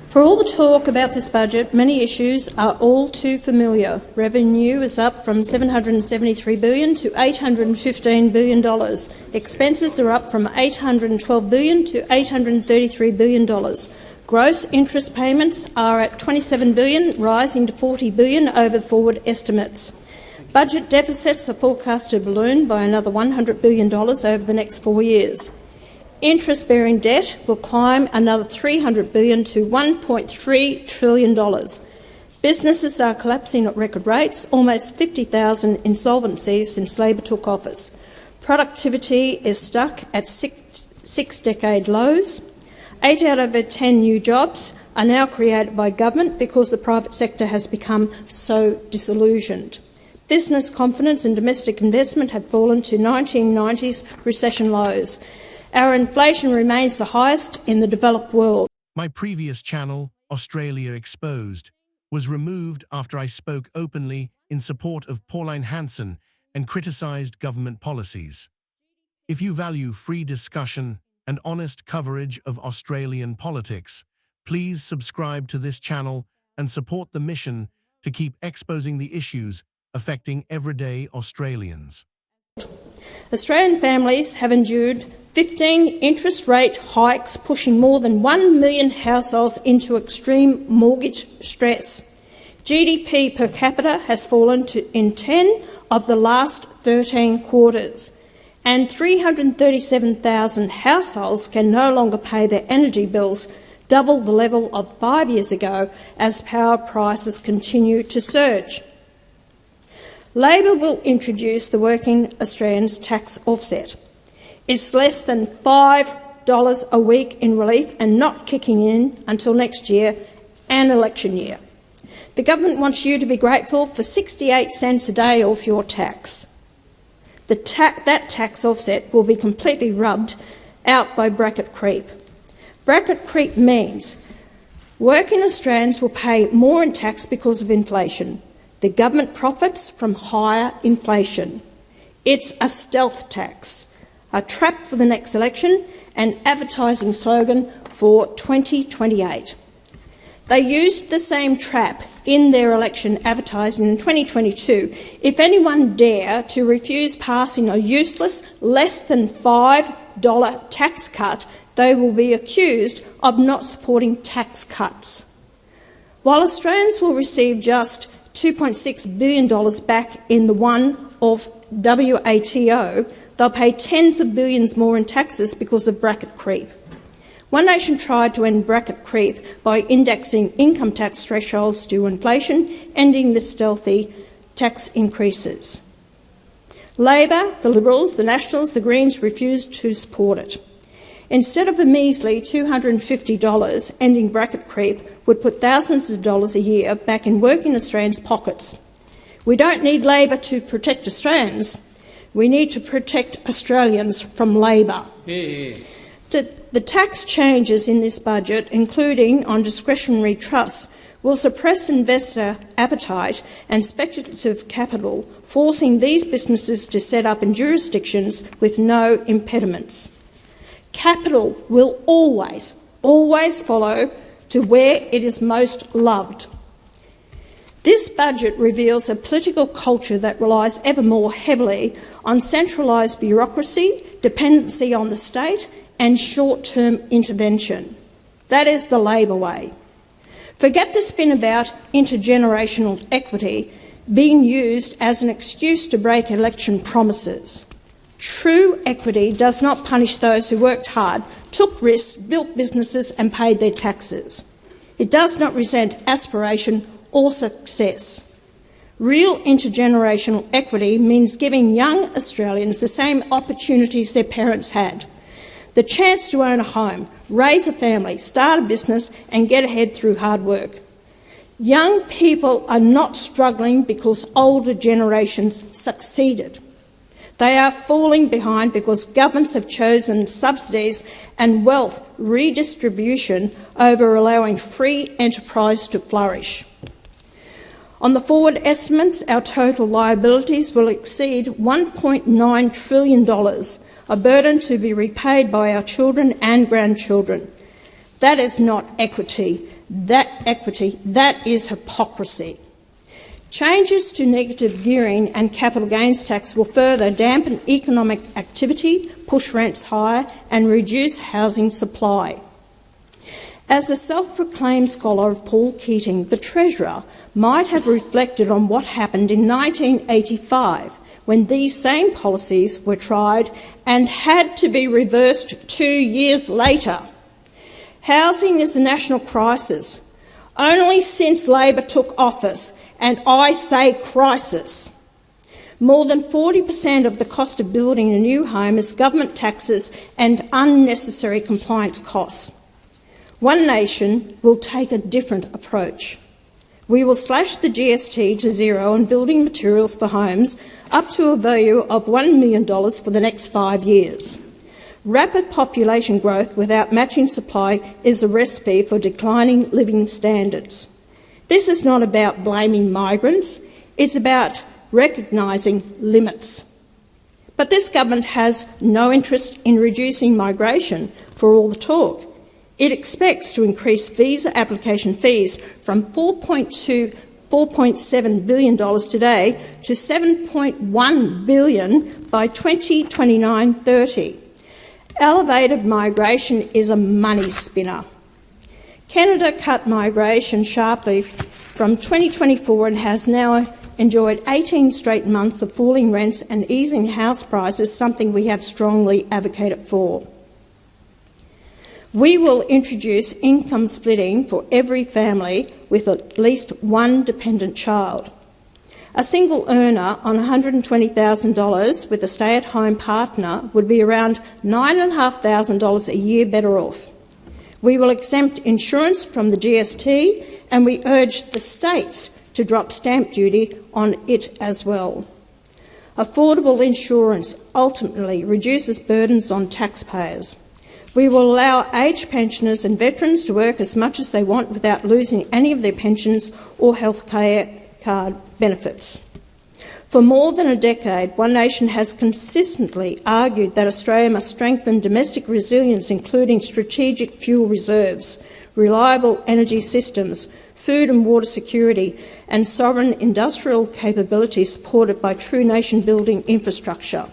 For all the talk about this budget, many issues are all too familiar. Revenue is up from $773 billion to $815 billion. Expenses are up from $812 billion to $833 billion. Gross interest payments are at $27 billion, rising to $40 billion over forward estimates. Budget deficits are forecast to balloon by another $100 billion over the next 4 years. Interest-bearing debt will climb another $300 billion to $1.3 trillion. Businesses are collapsing at record rates, almost 50,000 insolvencies since Labor took office. Productivity is stuck at six-decade lows. 8 out of 10 new jobs are now created by government because the private sector has become so disillusioned. Business confidence and domestic investment have fallen to 1990s recession lows. Our inflation remains the highest in the developed world. My previous channel, Australia Exposed, was removed after I spoke openly in support of Pauline Hanson and criticised government policies. If you value free discussion and honest coverage of Australian politics, please subscribe to this channel and support the mission to keep exposing the issues affecting everyday Australians. Australian families have endured 15 interest rate hikes, pushing more than 1 million households into extreme mortgage stress. GDP per capita has fallen in 10 of the last 13 quarters, and 337,000 households can no longer pay their energy bills, double the level of 5 years ago, as power prices continue to surge. Labor will introduce the Working Australians tax offset. It's less than $5 a week in relief and not kicking in until next year and election year. The government wants you to be grateful for 68 cents a day off your tax. That tax offset will be completely rubbed out by bracket creep. Bracket creep means working Australians will pay more in tax because of inflation. The government profits from higher inflation. It's a stealth tax, a trap for the next election, an advertising slogan for 2028. They used the same trap in their election advertising in 2022. If anyone dare to refuse passing a useless, less than $5 tax cut, they will be accused of not supporting tax cuts. While Australians will receive just $2.6 billion back in the one of WATO, they'll pay tens of billions more in taxes because of bracket creep. One Nation tried to end bracket creep by indexing income tax thresholds to inflation, ending the stealthy tax increases. Labor, the Liberals, the Nationals, the Greens refused to support it. Instead of a measly $250, ending bracket creep would put thousands of dollars a year back in working Australians' pockets. We don't need Labor to protect Australians. We need to protect Australians from Labor. The tax changes in this budget, including on discretionary trusts, will suppress investor appetite and speculative capital, forcing these businesses to set up in jurisdictions with no impediments. Capital will always follow to where it is most loved. This budget reveals a political culture that relies ever more heavily on centralised bureaucracy, dependency on the state and short-term intervention. That is the Labor way. Forget the spin about intergenerational equity being used as an excuse to break election promises. True equity does not punish those who worked hard, took risks, built businesses and paid their taxes. It does not resent aspiration or success. Real intergenerational equity means giving young Australians the same opportunities their parents had. The chance to own a home, raise a family, start a business and get ahead through hard work. Young people are not struggling because older generations succeeded. They are falling behind because governments have chosen subsidies and wealth redistribution over allowing free enterprise to flourish. On the forward estimates, our total liabilities will exceed $1.9 trillion, a burden to be repaid by our children and grandchildren. That is not equity. that equity, that is hypocrisy. Changes to negative gearing and capital gains tax will further dampen economic activity, push rents higher and reduce housing supply. As a self-proclaimed scholar of Paul Keating, the Treasurer might have reflected on what happened in 1985 when these same policies were tried and had to be reversed 2 years later. Housing is a national crisis. Only since Labor took office, and I say crisis. More than 40% of the cost of building a new home is government taxes and unnecessary compliance costs. One Nation will take a different approach. We will slash the GST to zero on building materials for homes up to a value of $1 million for the next 5 years. Rapid population growth without matching supply is a recipe for declining living standards. This is not about blaming migrants, it's about recognising limits. But this government has no interest in reducing migration for all the talk. It expects to increase visa application fees from $4.7 billion today to $7.1 billion by 2029-30. Elevated migration is a money spinner. Canada cut migration sharply from 2024 and has now enjoyed 18 straight months of falling rents and easing house prices, something we have strongly advocated for. We will introduce income splitting for every family with at least one dependent child. A single earner on $120,000 with a stay-at-home partner would be around $9,500 a year better off. We will exempt insurance from the GST, and we urge the states to drop stamp duty on it as well. Affordable insurance ultimately reduces burdens on taxpayers. We will allow aged pensioners and veterans to work as much as they want without losing any of their pensions or healthcare card benefits. For more than a decade, One Nation has consistently argued that Australia must strengthen domestic resilience, including strategic fuel reserves, reliable energy systems, food and water security, and sovereign industrial capability supported by true nation-building infrastructure.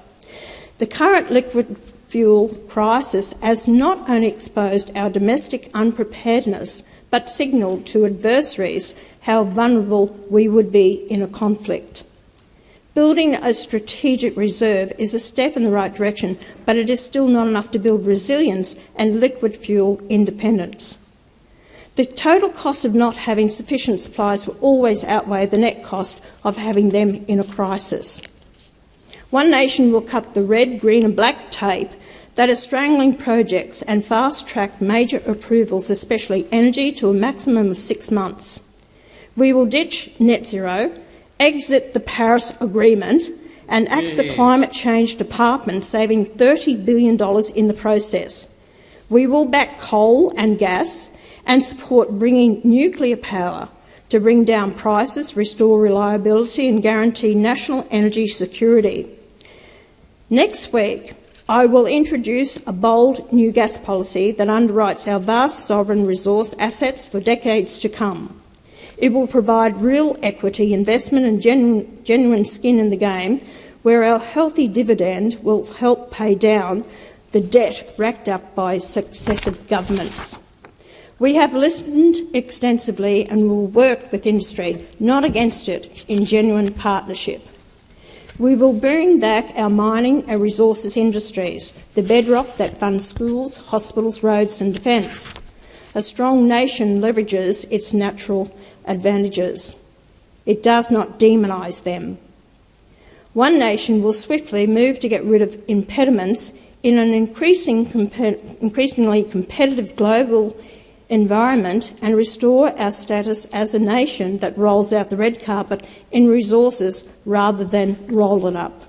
The current liquid fuel crisis has not only exposed our domestic unpreparedness, but signalled to adversaries how vulnerable we would be in a conflict. Building a strategic reserve is a step in the right direction, but it is still not enough to build resilience and liquid fuel independence. The total cost of not having sufficient supplies will always outweigh the net cost of having them in a crisis. One Nation will cut the red, green and black tape that is strangling projects and fast-track major approvals, especially energy, to a maximum of 6 months. We will ditch net zero, exit the Paris Agreement and axe the Climate Change Department, saving $30 billion in the process. We will back coal and gas and support bringing nuclear power to bring down prices, restore reliability and guarantee national energy security. Next week, I will introduce a bold new gas policy that underwrites our vast sovereign resource assets for decades to come. It will provide real equity, investment and genuine skin in the game, where our healthy dividend will help pay down the debt racked up by successive governments. We have listened extensively and will work with industry, not against it, in genuine partnership. We will bring back our mining and resources industries, the bedrock that funds schools, hospitals, roads and defence. A strong nation leverages its natural advantages. It does not demonise them. One Nation will swiftly move to get rid of impediments in an increasingly competitive global environment and restore our status as a nation that rolls out the red carpet in resources rather than roll it up.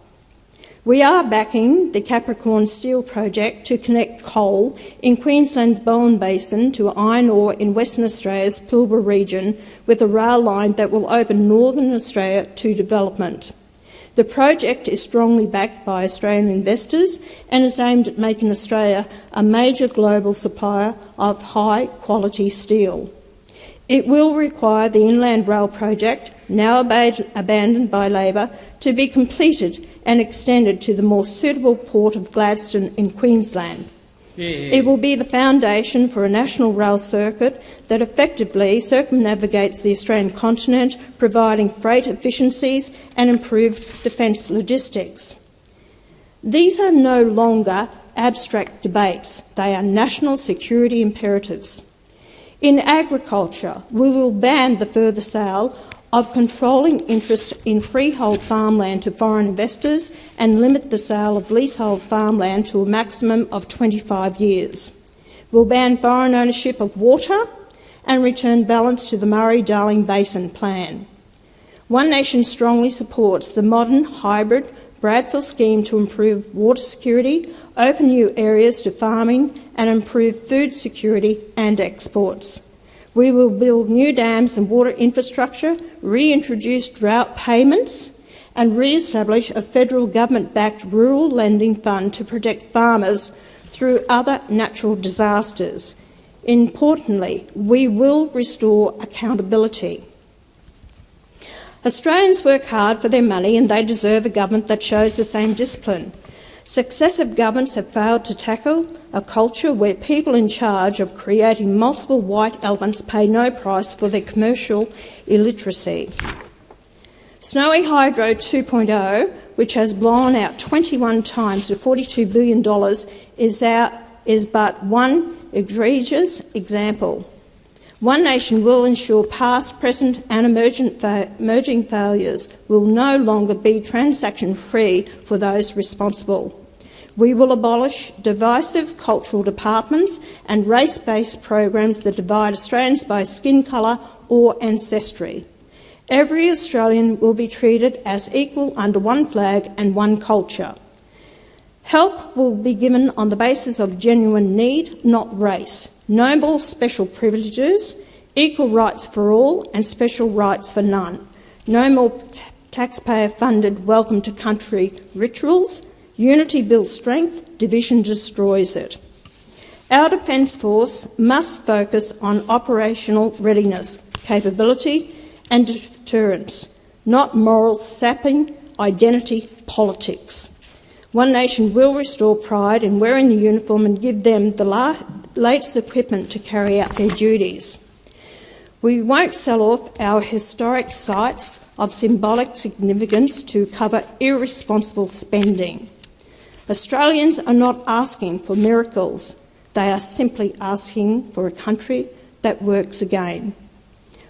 We are backing the Capricorn Steel project to connect coal in Queensland's Bowen Basin to iron ore in Western Australia's Pilbara region with a rail line that will open Northern Australia to development. The project is strongly backed by Australian investors and is aimed at making Australia a major global supplier of high-quality steel. It will require the Inland Rail project, now abandoned by Labor, to be completed and extended to the more suitable port of Gladstone in Queensland. It will be the foundation for a national rail circuit that effectively circumnavigates the Australian continent, providing freight efficiencies and improved defence logistics. These are no longer abstract debates, they are national security imperatives. In agriculture, we will ban the further sale of controlling interest in freehold farmland to foreign investors and limit the sale of leasehold farmland to a maximum of 25 years. We'll ban foreign ownership of water and return balance to the Murray-Darling Basin Plan. One Nation strongly supports the modern hybrid Bradfield scheme to improve water security, open new areas to farming and improve food security and exports. We will build new dams and water infrastructure, reintroduce drought payments and re-establish a federal government-backed rural lending fund to protect farmers through other natural disasters. Importantly, we will restore accountability. Australians work hard for their money and they deserve a government that shows the same discipline. Successive governments have failed to tackle a culture where people in charge of creating multiple white elephants pay no price for their commercial illiteracy. Snowy Hydro 2.0, which has blown out 21 times to $42 billion, is but one egregious example. One Nation will ensure past, present and emerging failures will no longer be transaction-free for those responsible. We will abolish divisive cultural departments and race-based programs that divide Australians by skin colour or ancestry. Every Australian will be treated as equal under one flag and one culture. Help will be given on the basis of genuine need, not race. No more special privileges, equal rights for all and special rights for none. No more taxpayer-funded welcome to country rituals. Unity builds strength, division destroys it. Our Defence Force must focus on operational readiness, capability and deterrence, not moral sapping, identity politics. One Nation will restore pride in wearing the uniform and give them the latest equipment to carry out their duties. We won't sell off our historic sites of symbolic significance to cover irresponsible spending. Australians are not asking for miracles, they are simply asking for a country that works again.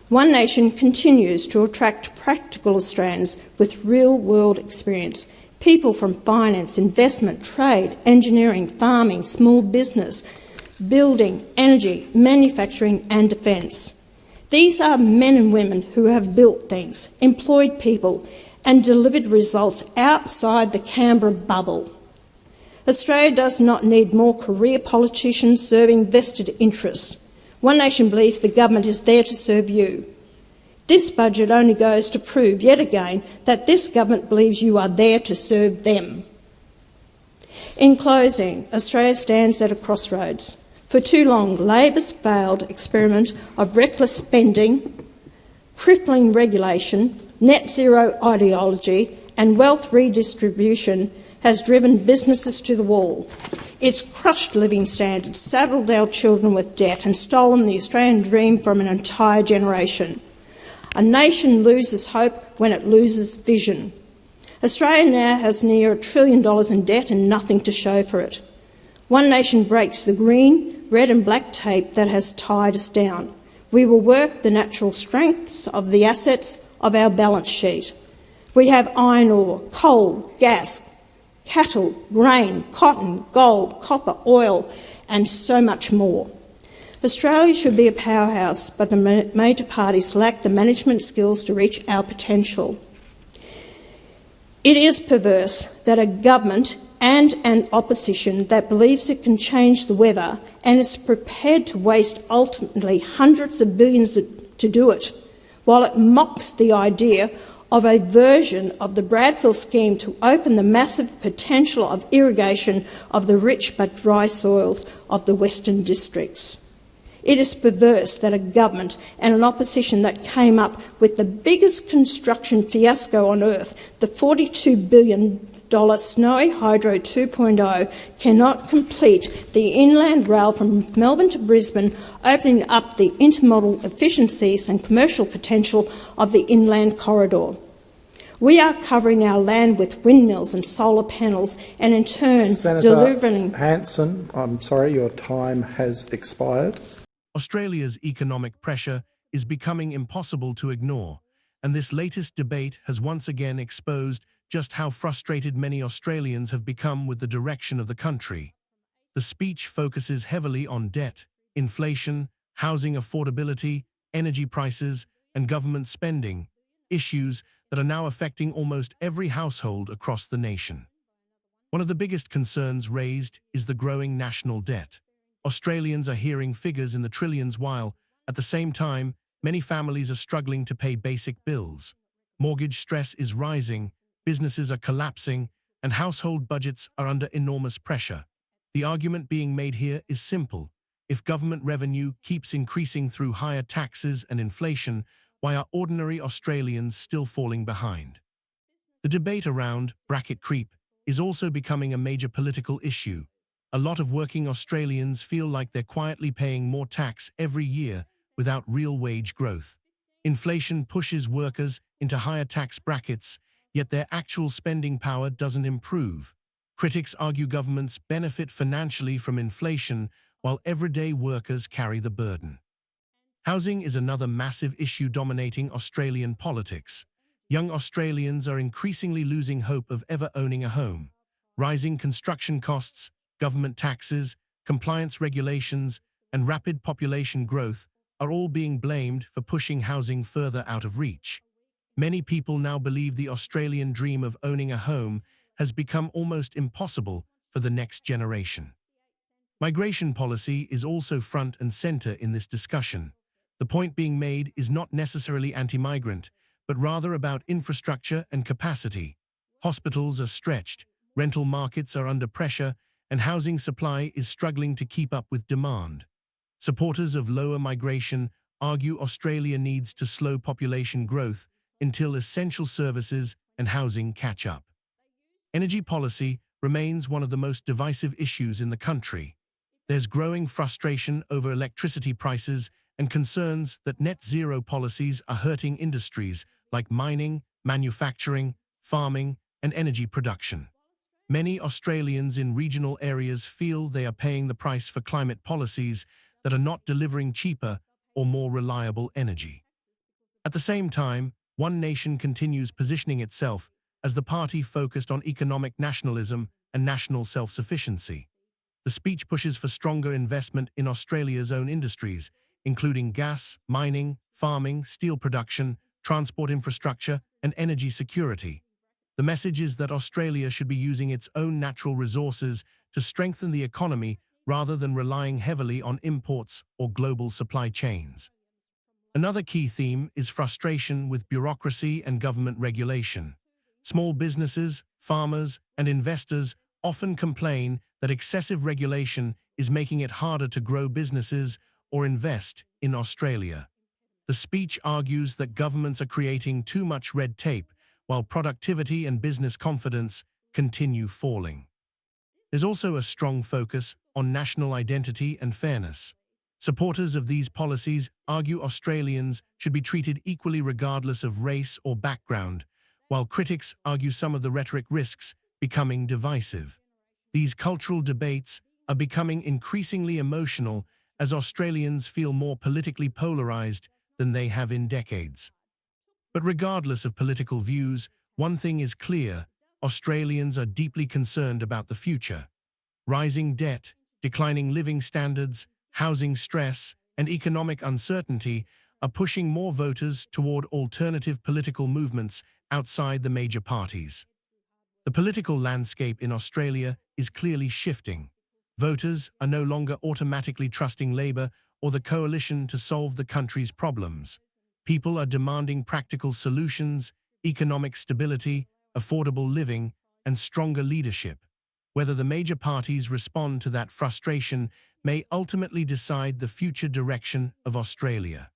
One Nation continues to attract practical Australians with real-world experience, people from finance, investment, trade, engineering, farming, small business, building, energy, manufacturing and defence. These are men and women who have built things, employed people and delivered results outside the Canberra bubble. Australia does not need more career politicians serving vested interests. One Nation believes the government is there to serve you. This budget only goes to prove yet again that this government believes you are there to serve them. In closing, Australia stands at a crossroads. For too long, Labor's failed experiment of reckless spending, crippling regulation, net zero ideology and wealth redistribution has driven businesses to the wall. It's crushed living standards, saddled our children with debt and stolen the Australian dream from an entire generation. A nation loses hope when it loses vision. Australia now has near $1 trillion in debt and nothing to show for it. One Nation breaks the green, red and black tape that has tied us down. We will work the natural strengths of the assets of our balance sheet. We have iron ore, coal, gas, cattle, grain, cotton, gold, copper, oil and so much more. Australia should be a powerhouse, but the major parties lack the management skills to reach our potential. It is perverse that a government and an opposition that believes it can change the weather and is prepared to waste ultimately hundreds of billions to do it, while it mocks the idea of a version of the Bradfield scheme to open the massive potential of irrigation of the rich but dry soils of the Western districts. It is perverse that a government and an opposition that came up with the biggest construction fiasco on earth, the $42 billion Snowy Hydro 2.0, cannot complete the inland rail from Melbourne to Brisbane, opening up the intermodal efficiencies and commercial potential of the inland corridor. We are covering our land with windmills and solar panels and in turn delivering... Senator Hanson, I'm sorry, your time has expired. Australia's economic pressure is becoming impossible to ignore, and this latest debate has once again exposed just how frustrated many Australians have become with the direction of the country. The speech focuses heavily on debt, inflation, housing affordability, energy prices, and government spending, issues that are now affecting almost every household across the nation. One of the biggest concerns raised is the growing national debt. Australians are hearing figures in the trillions while, at the same time, many families are struggling to pay basic bills. Mortgage stress is rising, businesses are collapsing, and household budgets are under enormous pressure. The argument being made here is simple. If government revenue keeps increasing through higher taxes and inflation, why are ordinary Australians still falling behind? The debate around bracket creep is also becoming a major political issue. A lot of working Australians feel like they're quietly paying more tax every year without real wage growth. Inflation pushes workers into higher tax brackets, yet their actual spending power doesn't improve. Critics argue governments benefit financially from inflation while everyday workers carry the burden. Housing is another massive issue dominating Australian politics. Young Australians are increasingly losing hope of ever owning a home. Rising construction costs, government taxes, compliance regulations, and rapid population growth are all being blamed for pushing housing further out of reach. Many people now believe the Australian dream of owning a home has become almost impossible for the next generation. Migration policy is also front and centre in this discussion. The point being made is not necessarily anti-migrant, but rather about infrastructure and capacity. Hospitals are stretched, rental markets are under pressure, and housing supply is struggling to keep up with demand. Supporters of lower migration argue Australia needs to slow population growth until essential services and housing catch up. Energy policy remains one of the most divisive issues in the country. There's growing frustration over electricity prices and concerns that net zero policies are hurting industries like mining, manufacturing, farming, and energy production. Many Australians in regional areas feel they are paying the price for climate policies that are not delivering cheaper or more reliable energy. At the same time, One Nation continues positioning itself as the party focused on economic nationalism and national self-sufficiency. The speech pushes for stronger investment in Australia's own industries, including gas, mining, farming, steel production, transport infrastructure, and energy security. The message is that Australia should be using its own natural resources to strengthen the economy rather than relying heavily on imports or global supply chains. Another key theme is frustration with bureaucracy and government regulation. Small businesses, farmers, and investors often complain that excessive regulation is making it harder to grow businesses or invest in Australia. The speech argues that governments are creating too much red tape, while productivity and business confidence continue falling. There's also a strong focus on national identity and fairness. Supporters of these policies argue Australians should be treated equally regardless of race or background, while critics argue some of the rhetoric risks becoming divisive. These cultural debates are becoming increasingly emotional as Australians feel more politically polarised than they have in decades. But regardless of political views, one thing is clear: Australians are deeply concerned about the future. Rising debt, declining living standards, housing stress, and economic uncertainty are pushing more voters toward alternative political movements outside the major parties. The political landscape in Australia is clearly shifting. Voters are no longer automatically trusting Labor or the coalition to solve the country's problems. People are demanding practical solutions, economic stability, affordable living, and stronger leadership. Whether the major parties respond to that frustration may ultimately decide the future direction of Australia.